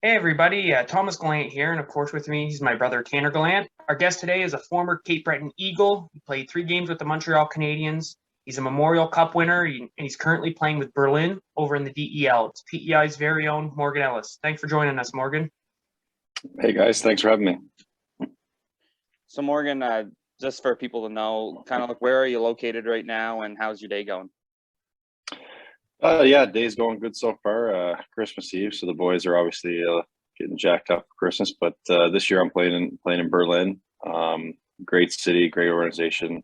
Hey everybody, Thomas Gallant here, and of course with me he's my brother Tanner Gallant. Our guest today is a former Cape Breton Eagle. He played 3 games with the Montreal Canadiens. He's a Memorial Cup winner, and he's currently playing with Berlin over in the DEL. It's PEI's very own Morgan Ellis. Thanks for joining us, Morgan. Hey guys, thanks for having me. So Morgan, just for people to know, kind of like where are you located right now, and how's your day going? Yeah, day's going good so far. Christmas Eve, so the boys are obviously getting jacked up for Christmas. But this year I'm playing in Berlin. Great city, great organization.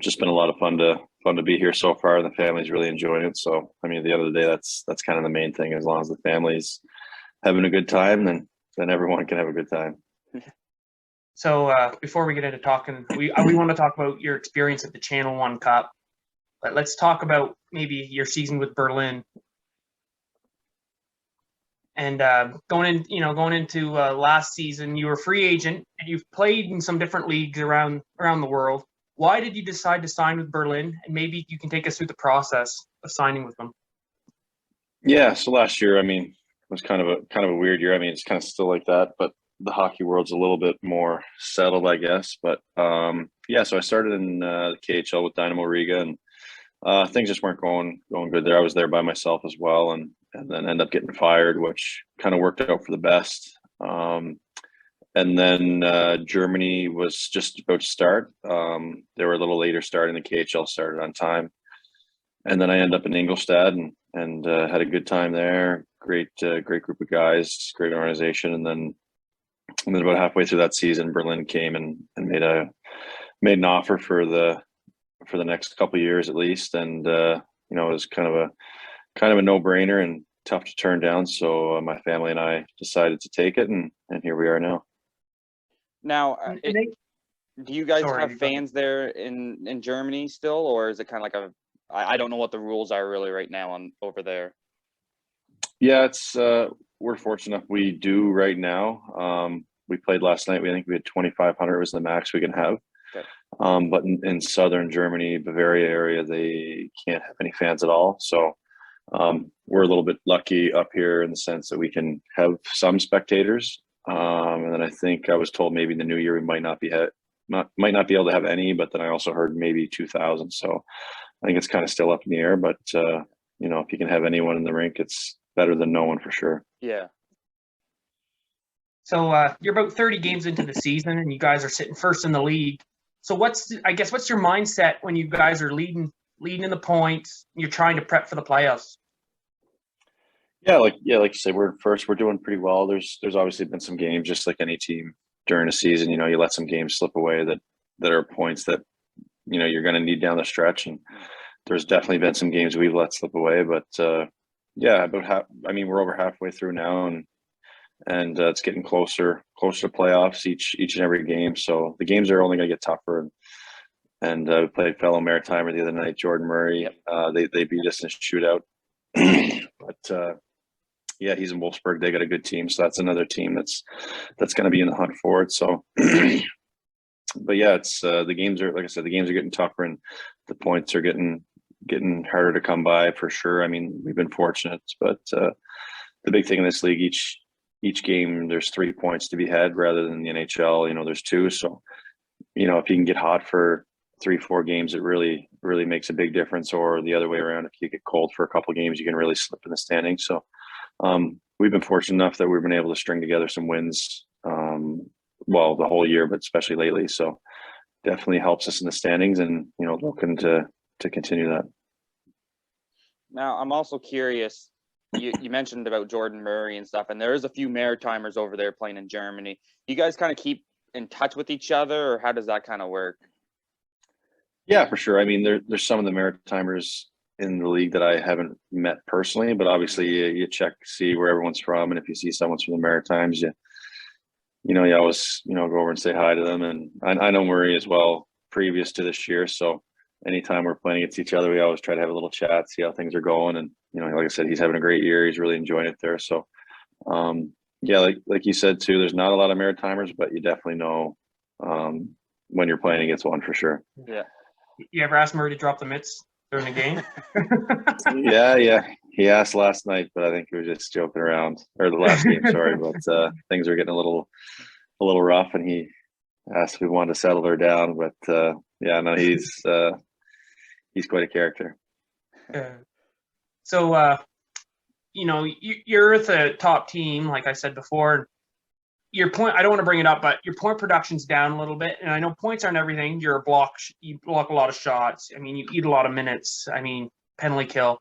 Just been a lot of fun to be here so far. The family's really enjoying it. So I mean, at the end of the day, that's kind of the main thing. As long as the family's having a good time, then everyone can have a good time. So before we get into talking, we want to talk about your experience at the Channel One Cup. But let's talk about maybe your season with Berlin. And going into last season, you were a free agent and you've played in some different leagues around the world. Why did you decide to sign with Berlin? And maybe you can take us through the process of signing with them. Yeah, so last year, I mean, it was kind of a weird year. I mean, it's kind of still like that, but the hockey world's a little bit more settled, I guess. But yeah, so I started in the KHL with Dynamo Riga, and things just weren't going good there. I was there by myself as well, and then end up getting fired, which kind of worked out for the best. And then Germany was just about to start. They were a little later starting. The KHL started on time, and then I ended up in Ingolstadt and had a good time there. Great group of guys, great organization, and then about halfway through that season, Berlin came and made an offer for the next couple of years at least, and it was kind of a no-brainer and tough to turn down. So my family and I decided to take it, and here we are now. Now, do you guys Sorry, have fans there in Germany still, or is it kind of like I don't know what the rules are really right now over there. Yeah, it's we're fortunate enough we do right now. We played last night. I think we had 2,500 was the max we can have. Okay. But in southern Germany, Bavaria area, they can't have any fans at all. So we're a little bit lucky up here in the sense that we can have some spectators. And then I think I was told maybe in the new year we might not be able to have any, but then I also heard maybe 2,000. So I think it's kind of still up in the air. But if you can have anyone in the rink, it's better than no one for sure. Yeah. So you're about 30 games into the season, and you guys are sitting first in the league. So what's your mindset when you guys are leading in the points? You're trying to prep for the playoffs. Yeah, like you say, we're doing pretty well. There's obviously been some games, just like any team during a season. You let some games slip away that are points that you're going to need down the stretch, and there's definitely been some games we've let slip away. But yeah, we're over halfway through now, and it's getting closer to playoffs each and every game. So the games are only going to get tougher. And we played fellow Maritimer the other night, Jordan Murray. Yep. They beat us in a shootout. But yeah, he's in Wolfsburg. They got a good team, so that's another team that's going to be in the hunt for it. So, but yeah, it's the games are, like I said, the games are getting tougher, and the points are getting harder to come by for sure. I mean, we've been fortunate, but the big thing in this league, each game there's 3 points to be had rather than the NHL. There's 2. So, if you can get hot for 3-4 games, it really makes a big difference. Or the other way around, if you get cold for a couple of games, you can really slip in the standings. So we've been fortunate enough that we've been able to string together some wins, the whole year, but especially lately. So definitely helps us in the standings, and looking to continue that. Now, I'm also curious. You mentioned about Jordan Murray and stuff, and there is a few Maritimers over there playing in Germany. You guys kind of keep in touch with each other, or how does that kind of work? Yeah, for sure. I mean, there's some of the Maritimers in the league that I haven't met personally, but obviously you check, see where everyone's from, and if you see someone's from the Maritimes, you always go over and say hi to them. And I know Murray as well previous to this year, so anytime we're playing against each other, we always try to have a little chat, see how things are going. And like I said, he's having a great year. He's really enjoying it there. So yeah, like you said too, there's not a lot of Maritimers, but you definitely know when you're playing against one for sure. Yeah. You ever ask Murray to drop the mitts during the game? Yeah. he asked last night, but I think he was just joking around, or the last game, sorry. But things were getting a little rough, and he asked if we wanted to settle her down. But yeah, no, he's quite a character. So, you're with a top team, like I said before. Your point, I don't want to bring it up, but your point production's down a little bit. And I know points aren't everything. You block a lot of shots. I mean, you eat a lot of minutes. I mean, penalty kill.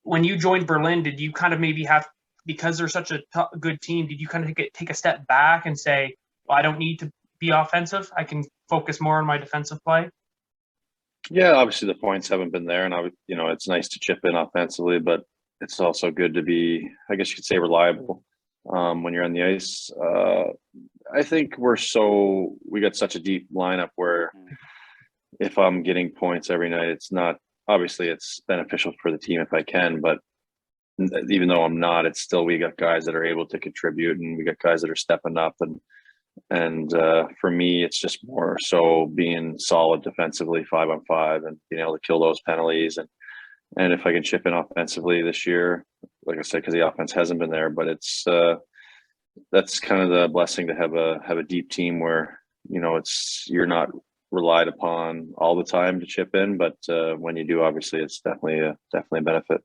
When you joined Berlin, did you kind of maybe have, because they're such a good team, did you kind of take a step back and say, well, I don't need to be offensive. I can focus more on my defensive play? Yeah, obviously the points haven't been there, and it's nice to chip in offensively, but it's also good to be, I guess you could say, reliable when you're on the ice. I think we got such a deep lineup where if I'm getting points every night, it's not, obviously it's beneficial for the team if I can, but even though I'm not, it's still, we got guys that are able to contribute, and we got guys that are stepping up, and for me, it's just more so being solid defensively 5-on-5 and being able to kill those penalties. And if I can chip in offensively this year, like I said, because the offense hasn't been there, but it's that's kind of the blessing to have a deep team where, you're not relied upon all the time to chip in, but when you do, obviously it's definitely a benefit.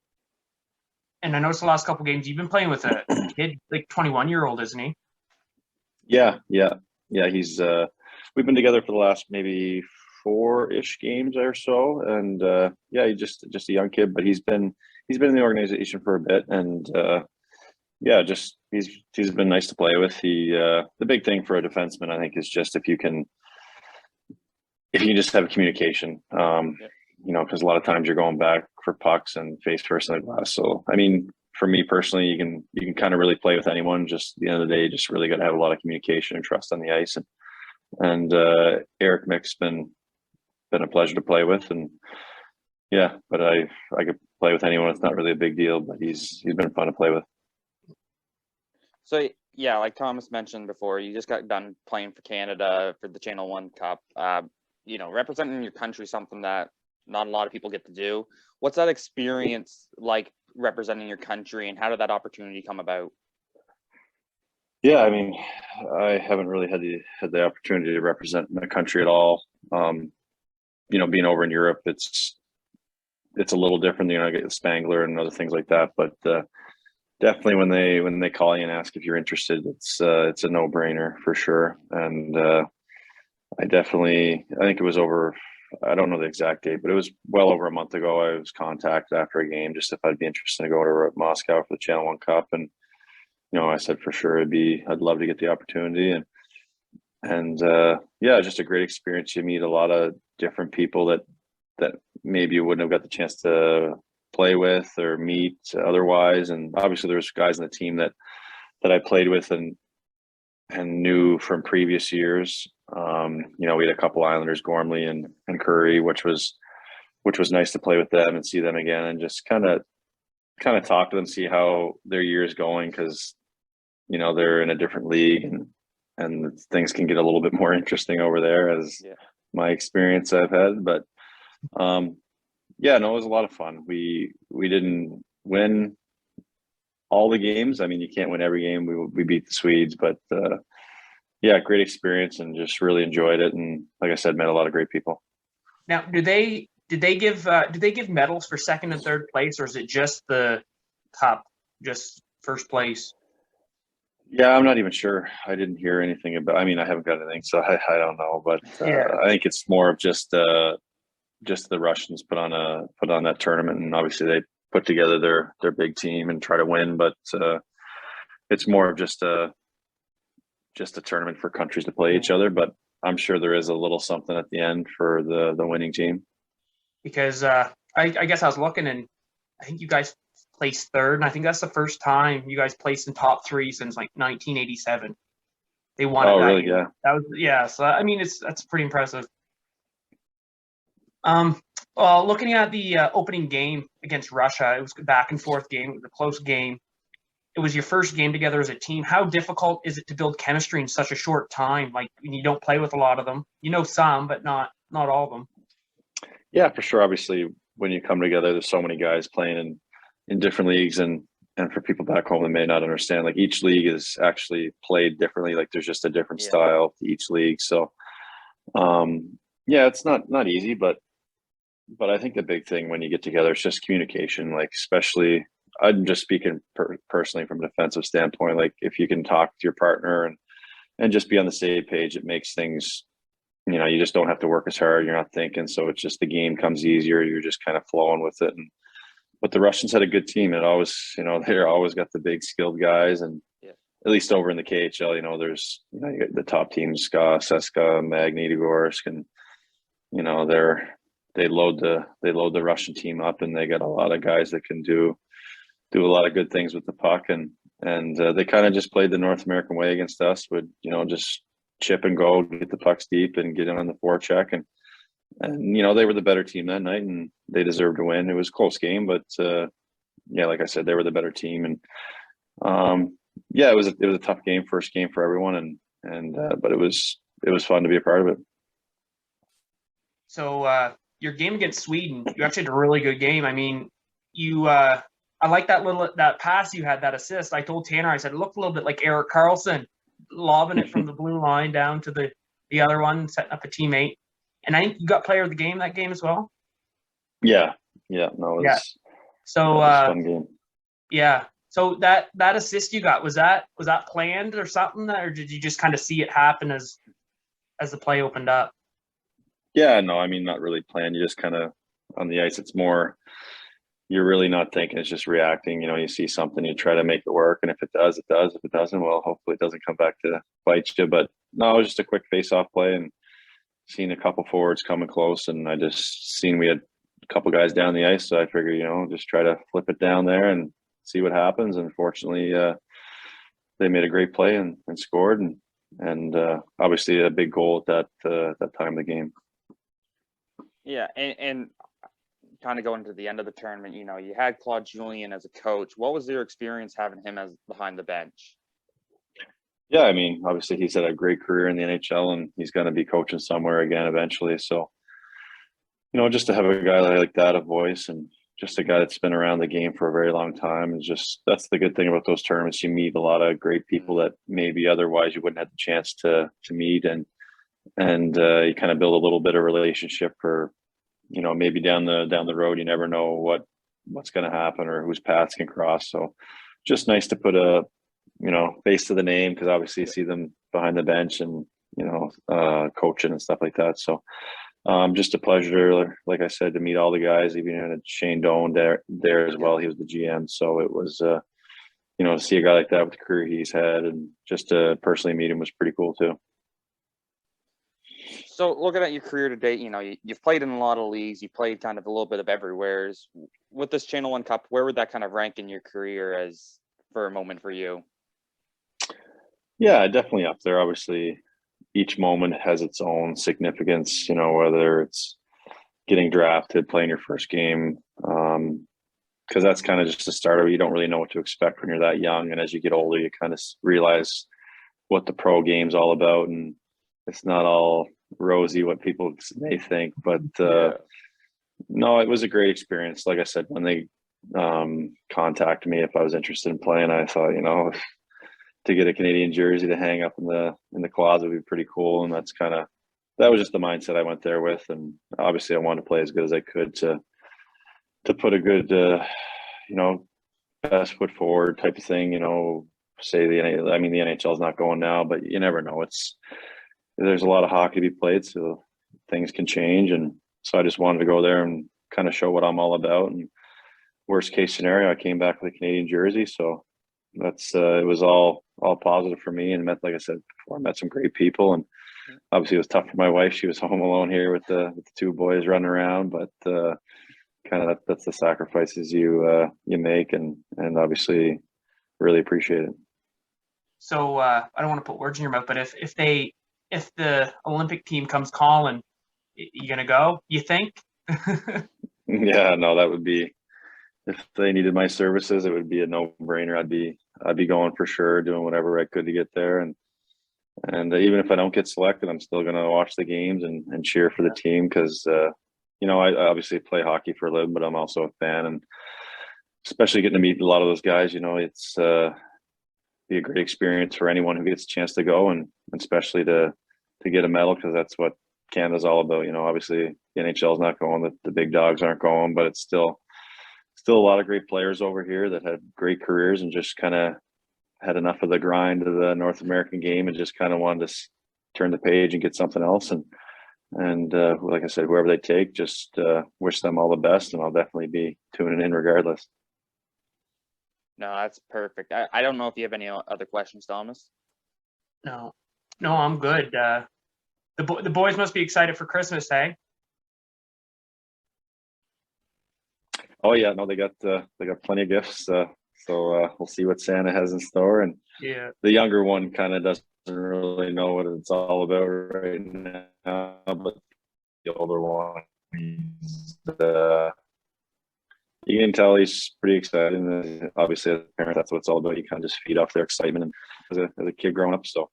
And I noticed the last couple of games you've been playing with a kid, like 21-year-old, isn't he? Yeah. He's we've been together for the last maybe 4-ish games or so, and yeah, he's just a young kid, but he's been in the organization for a bit, and yeah, just he's been nice to play with. The big thing for a defenseman, I think, is just if you can just have communication, because a lot of times you're going back for pucks and face first in the glass. So I mean, for me personally, you can kind of really play with anyone. Just at the end of the day, just really got to have a lot of communication and trust on the ice. And Eric Mick's been a pleasure to play with, and yeah, but I could play with anyone. It's not really a big deal, but he's been fun to play with. So yeah, like Thomas mentioned before, you just got done playing for Canada for the Channel One Cup. Representing your country, something that not a lot of people get to do. What's that experience like, representing your country, and how did that opportunity come about? Yeah, I mean, I haven't really had the opportunity to represent my country at all. Being over in Europe, it's a little different. I get the Spangler and other things like that, but definitely when they call you and ask if you're interested, it's a no-brainer for sure. And I think it was over, I don't know the exact date, but it was well over a month ago. I was contacted after a game just if I'd be interested to go to Moscow for the Channel One Cup, and I said for sure I'd love to get the opportunity, and yeah, just a great experience. You meet a lot of different people that maybe you wouldn't have got the chance to play with or meet otherwise, and obviously there's guys in the team that I played with and knew from previous years. We had a couple Islanders, Gormley and Curry, which was nice to play with them and see them again, and just kind of talk to them, see how their year is going, because they're in a different league, and things can get a little bit more interesting over there, as my experience I've had. But yeah, no, it was a lot of fun. We didn't win all the games. I mean, you can't win every game. We beat the Swedes, but yeah, great experience, and just really enjoyed it. And like I said, met a lot of great people. Now, did they give medals for second and third place, or is it just the cup, just first place? Yeah, I'm not even sure. I didn't hear anything about. I mean, I haven't got anything, so I don't know. But I think it's more of just the Russians put on that tournament, and obviously they put together their big team and try to win. But it's more of just a tournament for countries to play each other. But I'm sure there is a little something at the end for the winning team. Because I guess I was looking, and I think you guys placed third, and I think that's the first time you guys placed in top three since like 1987. They won. Oh, really? Yeah. That was So I mean, that's pretty impressive. Well, looking at the opening game against Russia, it was a back and forth game. It was a close game. It was your first game together as a team. How difficult is it to build chemistry in such a short time? Like, when you don't play with a lot of them, some, but not all of them. Yeah, for sure. Obviously, when you come together, there's so many guys playing in in different leagues, and for people back home that may not understand, like each league is actually played differently. Like there's just a different Yeah. style to each league. So yeah, it's not easy, but I think the big thing when you get together is just communication. Like especially, I'm just speaking personally from a defensive standpoint. Like if you can talk to your partner and just be on the same page, it makes things, you just don't have to work as hard. You're not thinking. So it's just the game comes easier. You're just kind of flowing with it. But the Russians had a good team. It always, they're always got the big skilled guys. And at least over in the KHL, there's, you got the top teams, SKA, CSKA, Magnitogorsk, and, they load the Russian team up, and they got a lot of guys that can do a lot of good things with the puck. And they kind of just played the North American way against us, would, just chip and go, get the pucks deep and get in on the forecheck. And they were the better team that night, and they deserved to win. It was a close game, but yeah, like I said, they were the better team. And yeah, it was a tough game, first game for everyone, but it was fun to be a part of it. So your game against Sweden, you actually had a really good game. I mean, I like that pass you had, that assist. I told Tanner, I said it looked a little bit like Erik Karlsson, lobbing it from the blue line down to the other one, setting up a teammate. And I think you got player of the game that game as well. Yeah. No, it was, So it was a fun game. Yeah. So that assist you got, was that planned or something, or did you just kind of see it happen as the play opened up? Yeah, no, I mean, not really planned. You just kind of on the ice. It's more, you're really not thinking. It's just reacting. You see something, you try to make it work, and if it does, it does. If it doesn't, well, hopefully it doesn't come back to bite you. But no, it was just a quick face-off play, and seen a couple forwards coming close, and I just seen we had a couple guys down the ice, so I figured, just try to flip it down there and see what happens. And fortunately, they made a great play and scored, and obviously a big goal at that time of the game. Yeah, and kind of going to the end of the tournament, you had Claude Julien as a coach. What was your experience having him as behind the bench? Yeah, I mean, obviously he's had a great career in the NHL, and he's going to be coaching somewhere again eventually. So, just to have a guy like that, a voice, and just a guy that's been around the game for a very long time, is just, that's the good thing about those tournaments. You meet a lot of great people that maybe otherwise you wouldn't have the chance to meet, and you kind of build a little bit of relationship for, maybe down the road. You never know what's going to happen or whose paths can cross. So just nice to put a face to the name, because obviously you see them behind the bench and coaching and stuff like that. So just a pleasure, like I said, to meet all the guys. Even had Shane Doan there as well. He was the GM, so it was to see a guy like that with the career he's had, and just to personally meet him was pretty cool too. So looking at your career to date, you've played in a lot of leagues. You played kind of a little bit of everywhere. With this Channel One Cup, where would that kind of rank in your career as for a moment for you? Yeah, definitely up there. Obviously, each moment has its own significance, whether it's getting drafted, playing your first game, because that's kind of just the start of it. You don't really know what to expect when you're that young. And as you get older, you kind of realize what the pro game's all about. And it's not all rosy what people may think. But no, it was a great experience. Like I said, when they contacted me if I was interested in playing, I thought, to get a Canadian jersey to hang up in the closet would be pretty cool. And that was just the mindset I went there with. And obviously I wanted to play as good as I could to put a good, best foot forward type of thing, say the NHL is not going now, but you never know. There's a lot of hockey to be played, so things can change. And so I just wanted to go there and kind of show what I'm all about. And worst case scenario, I came back with a Canadian jersey. So that's it was all positive for me, and like I said before, I met some great people. And obviously it was tough for my wife. She was home alone here with the two boys running around, but kind of that's the sacrifices you make, and obviously really appreciate it. So I don't want to put words in your mouth, but if the Olympic team comes calling, you gonna go, you think? Yeah, no, that would be, if they needed my services, it would be a no-brainer. I'd be going for sure, doing whatever I could to get there. And even if I don't get selected, I'm still going to watch the games and cheer for the team, because I obviously play hockey for a living, but I'm also a fan. And especially getting to meet a lot of those guys. You know, it's be a great experience for anyone who gets a chance to go, and especially to get a medal, because that's what Canada's all about. You know, obviously the NHL's not going, the big dogs aren't going, but it's still a lot of great players over here that had great careers and just kind of had enough of the grind of the North American game and just kind of wanted to turn the page and get something else. And like I said, whoever they take, just wish them all the best, and I'll definitely be tuning in regardless. No, that's perfect. I don't know if you have any other questions, Thomas. No, I'm good. The boys must be excited for Christmas, eh? Oh yeah, no, they got plenty of gifts. So we'll see what Santa has in store. And Yeah. the younger one kind of doesn't really know what it's all about right now, but the older one, you can tell he's pretty excited. And obviously, as a parent, that's what it's all about. You kind of just feed off their excitement and as a kid growing up. So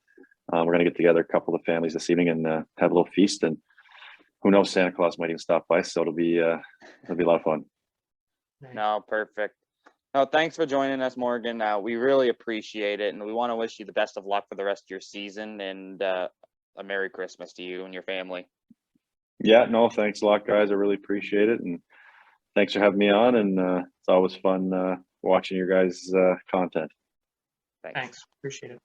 we're going to get together a couple of families this evening and have a little feast. And who knows, Santa Claus might even stop by. So it'll be a lot of fun. Nice. No, perfect. No, thanks for joining us, Morgan. We really appreciate it, and we want to wish you the best of luck for the rest of your season, and a Merry Christmas to you and your family. Yeah, no, thanks a lot, guys. I really appreciate it, and thanks for having me on. And it's always fun watching your guys' content. Thanks. Appreciate it.